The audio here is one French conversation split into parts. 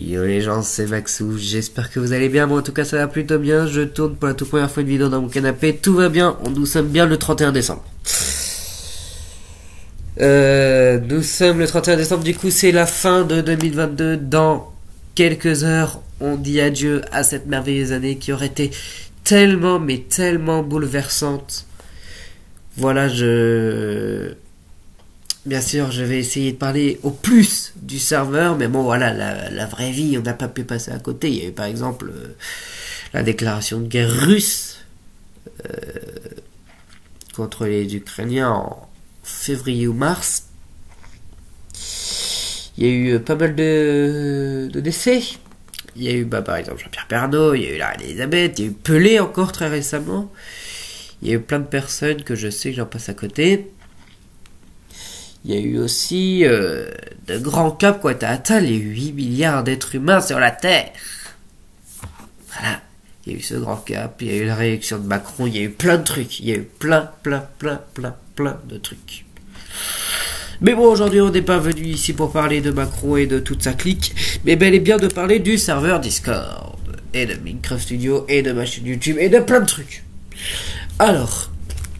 Yo les gens, c'est Maxou, j'espère que vous allez bien, moi en tout cas ça va plutôt bien, je tourne pour la toute première fois une vidéo dans mon canapé, tout va bien, nous sommes bien le 31 décembre. Nous sommes le 31 décembre, du coup c'est la fin de 2022, dans quelques heures on dit adieu à cette merveilleuse année qui aurait été tellement mais tellement bouleversante. Voilà, bien sûr, je vais essayer de parler au plus du serveur, mais bon, voilà, la vraie vie, on n'a pas pu passer à côté. Il y a eu par exemple la déclaration de guerre russe contre les Ukrainiens en février ou mars. Il y a eu pas mal de décès. Il y a eu, par exemple, Jean-Pierre Pernaut, il y a eu la reine Elisabeth, il y a eu Pelé encore très récemment. Il y a eu plein de personnes que je sais que j'en passe à côté. Il y a eu aussi de grands caps qui ont été atteints, les 8 milliards d'êtres humains sur la Terre. Voilà, il y a eu ce grand cap, il y a eu la réélection de Macron, il y a eu plein de trucs, il y a eu plein de trucs. Mais bon, aujourd'hui on n'est pas venu ici pour parler de Macron et de toute sa clique, mais bel et bien de parler du serveur Discord, et de Minecraft Studio, et de ma chaîne YouTube, et de plein de trucs. Alors,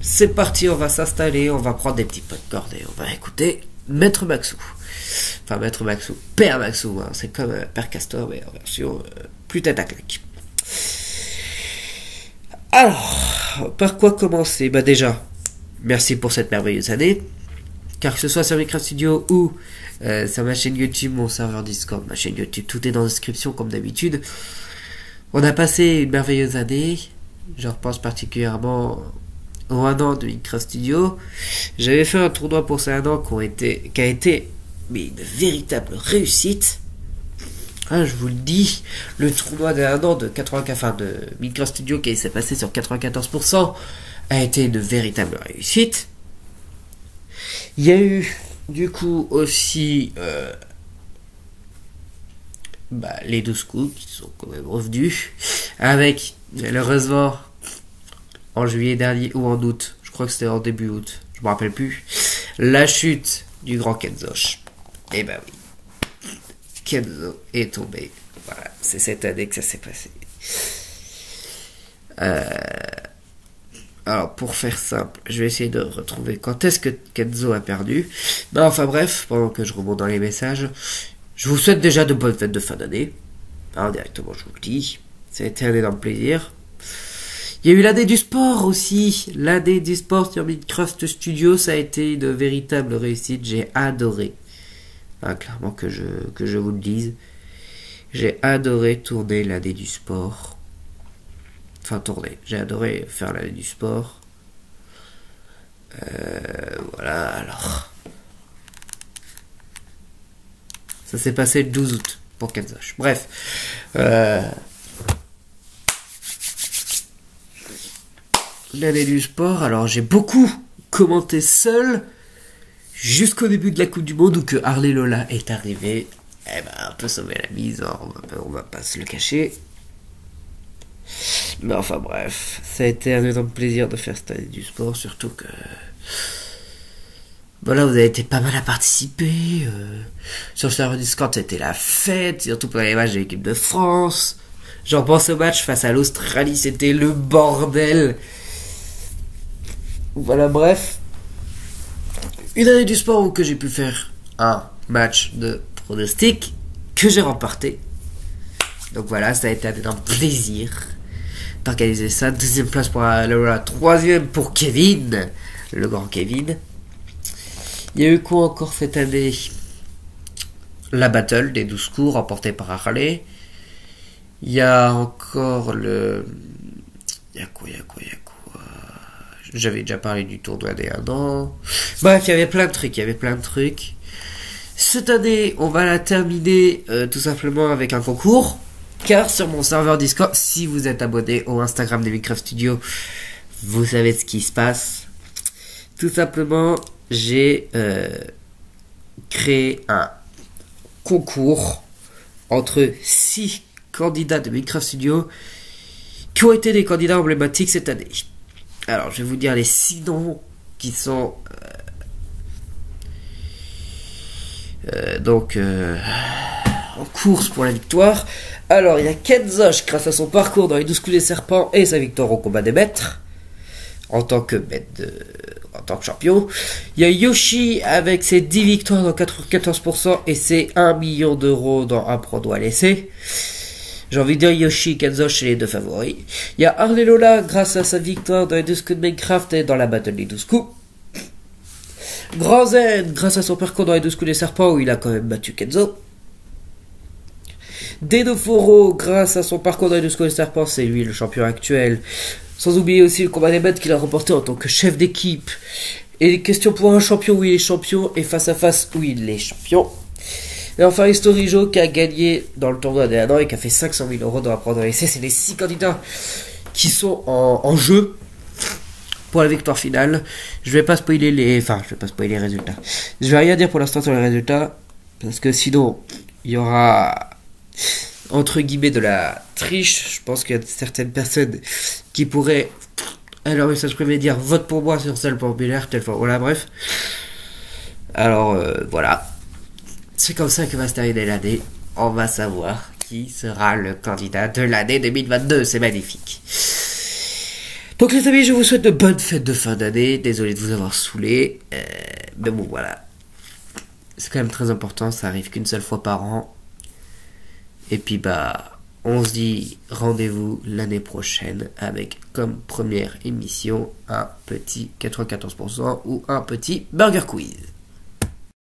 c'est parti, on va s'installer, on va prendre des petits pots de corde et on va écouter Maître Maxou. Enfin, Maître Maxou, Père Maxou, hein, c'est comme Père Castor, mais en version plus tête à claque. Alors, par quoi commencer? Bah déjà, merci pour cette merveilleuse année. Car que ce soit sur Minecraft Studio ou sur ma chaîne YouTube, mon serveur Discord, ma chaîne YouTube, tout est dans la description comme d'habitude. On a passé une merveilleuse année. Je repense particulièrement au 1 an de Minecraft Studio. J'avais fait un tournoi pour ces 1 an qui a été mais une véritable réussite. Hein, je vous le dis, le tournoi de 1 an de 84, enfin de Minecraft Studio qui s'est passé sur 94% a été une véritable réussite. Il y a eu du coup aussi les 12 coups qui sont quand même revenus avec malheureusement en juillet dernier ou en août, je crois que c'était en début août, je me rappelle plus, la chute du grand Kenzosh. Et bah oui, Kenzo est tombé. Voilà, c'est cette année que ça s'est passé. Alors pour faire simple, je vais essayer de retrouver quand est-ce que Kenzo a perdu. Mais enfin bref, pendant que je remonte dans les messages, je vous souhaite déjà de bonnes fêtes de fin d'année. Alors directement je vous le dis, ça a été un énorme plaisir. Il y a eu l'année du sport aussi. L'année du sport sur Minecraft Studio, ça a été une véritable réussite. J'ai adoré. Enfin, clairement que je vous le dise. J'ai adoré tourner l'année du sport. Enfin, tourner. J'ai adoré faire l'année du sport. Voilà, alors. Ça s'est passé le 12 août pour Kenzosh. Bref. L'année du sport, alors j'ai beaucoup commenté seul jusqu'au début de la Coupe du Monde où que Harley Lola est arrivé. Eh ben, un peu sauver la mise, hein, on va pas se le cacher. Mais enfin bref, ça a été un énorme plaisir de faire cette année du sport, surtout que voilà, vous avez été pas mal à participer. Sur le serveur Discord, c'était la fête, surtout pour les matchs de l'équipe de France. J'en pense au match face à l'Australie, c'était le bordel. Voilà, bref. Une année du sport où que j'ai pu faire un match de pronostic que j'ai remporté. Donc voilà, ça a été un énorme plaisir d'organiser ça. 2e place pour la 3e pour Kevin, le grand Kevin. Il y a eu quoi encore cette année? La battle des 12 coups remportée par Harley. Il y a encore le... Il y a quoi J'avais déjà parlé du tournoi des 1 an. Bref, il y avait plein de trucs. Cette année, on va la terminer tout simplement avec un concours. Car sur mon serveur Discord, si vous êtes abonné au Instagram de Minecraft Studio, vous savez ce qui se passe. Tout simplement, j'ai créé un concours entre 6 candidats de Minecraft Studio qui ont été des candidats emblématiques cette année. Alors, je vais vous dire les 6 noms qui sont en course pour la victoire. Alors, il y a Kenzosh grâce à son parcours dans les 12 coups des serpents et sa victoire au combat des maîtres en tant que champion. Il y a Yoshi avec ses 10 victoires dans 94% et ses 1 million d'euros dans un pro doigt laissé. J'ai envie de dire Yoshi et Kenzosh, c'est les deux favoris. Il y a Harley Lola grâce à sa victoire dans les 12 coups de Minecraft et dans la battle des 12 coups. Grand Zen grâce à son parcours dans les 12 coups des serpents où il a quand même battu Kenzo. Denoforo grâce à son parcours dans les 12 coups des serpents, c'est lui le champion actuel. Sans oublier aussi le combat des maîtres qu'il a remporté en tant que chef d'équipe. Et les questions pour un champion où il est champion et face à face où il est champion. Et enfin Historijo qui a gagné dans le tournoi des 1 an et qui a fait 500 000 euros dans la prendre essai. C'est les 6 candidats qui sont en jeu pour la victoire finale. Je vais pas spoiler les résultats. Je vais rien dire pour l'instant sur les résultats parce que sinon il y aura entre guillemets de la triche. Je pense qu'il y a certaines personnes qui pourraient à leur message privé dire vote pour moi sur celle populaire telle fois. Voilà, bref. Alors voilà. C'est comme ça que va se terminer l'année. On va savoir qui sera le candidat de l'année 2022. C'est magnifique. Donc les amis, je vous souhaite de bonnes fêtes de fin d'année. Désolé de vous avoir saoulé. Mais bon, voilà. C'est quand même très important. Ça arrive qu'une seule fois par an. Et puis on se dit rendez-vous l'année prochaine avec comme première émission un petit 94% ou un petit burger quiz.